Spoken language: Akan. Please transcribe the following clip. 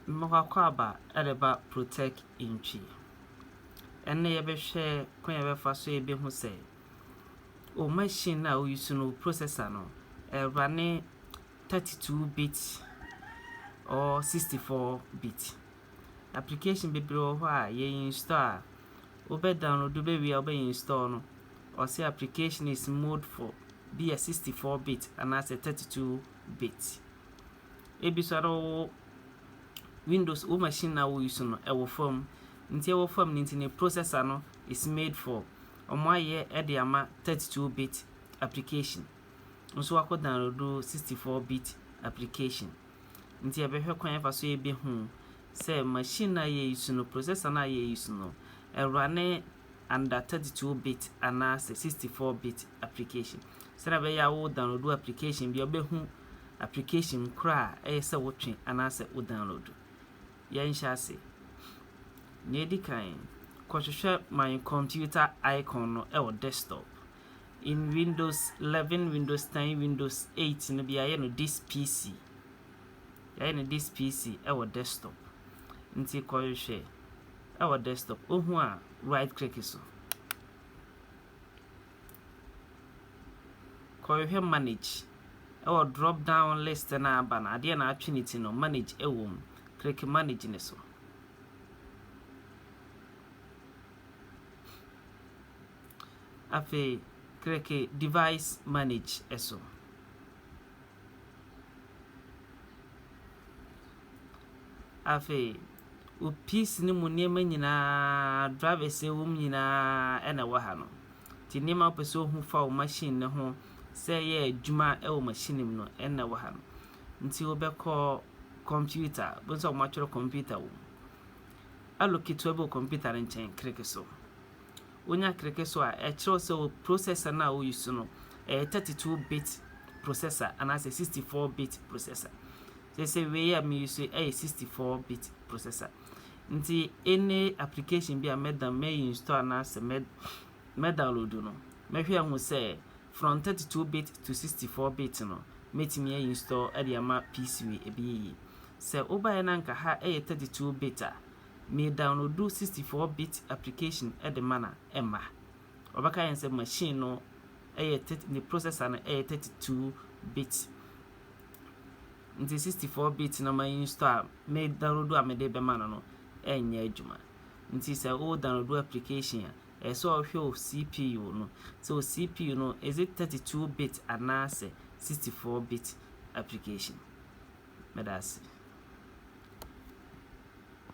Mwakwaba edeba ProTech in Twi. Ene yebehwe kon yebefa so ebehu se o machine na o use no processor no run 32-bit or 64-bit. Application bebre ho a ye install obe download be we obe install no or say application is mode for be a 64-bit and as a 32-bit. Ebisaro Windows o machine na we use no ewo form nti ewo form nti ne processor no is made for omoaye e de ama 32-bit application nso wako download 64-bit application nti ebehwe kwan efa so ebehu say machine na ye use no processor na ye use no run under 32-bit and as 64-bit application sera be ya wo download application bi obehu application kra se wotwe anase wo download yan shase nedi kan kohwehwe my computer icon no e wo desktop in Windows 11 Windows 10 Windows 8 no bia ye no this PC ya no this PC e wo desktop nti kohwehwe e wo desktop ohu a right click so kohwehwe manage our drop down list na aba na ade na atwinity no manage ewom click manage ne so afi click device manage eso afi o PC ni mu niema nyina drivers ewom nyina ena wa ha no ti niema peso hu fa o machine ne ho say ye adwuma e wo machine no ena wa ha no nti obekọ computer bonso mo atwere computer wo allocate able computer nchen click so onya click so a e kire so processor na wo use no 32-bit processor and as a 64-bit processor say we am use a 64-bit processor nti any application bi a me install na se me download no me hwe hu say from 32-bit to 64-bit no metimi install adiama PC we ebi se obaye na nka ha 32-bit a me download 64-bit application de mana emma obaka yen se machine no the processor no 32-bit nti 64-bit no ma install me download a me de be mana no enya adwuma nti se o download application a so hwe CPU no so CPU no is it 32-bit and 64-bit application medasi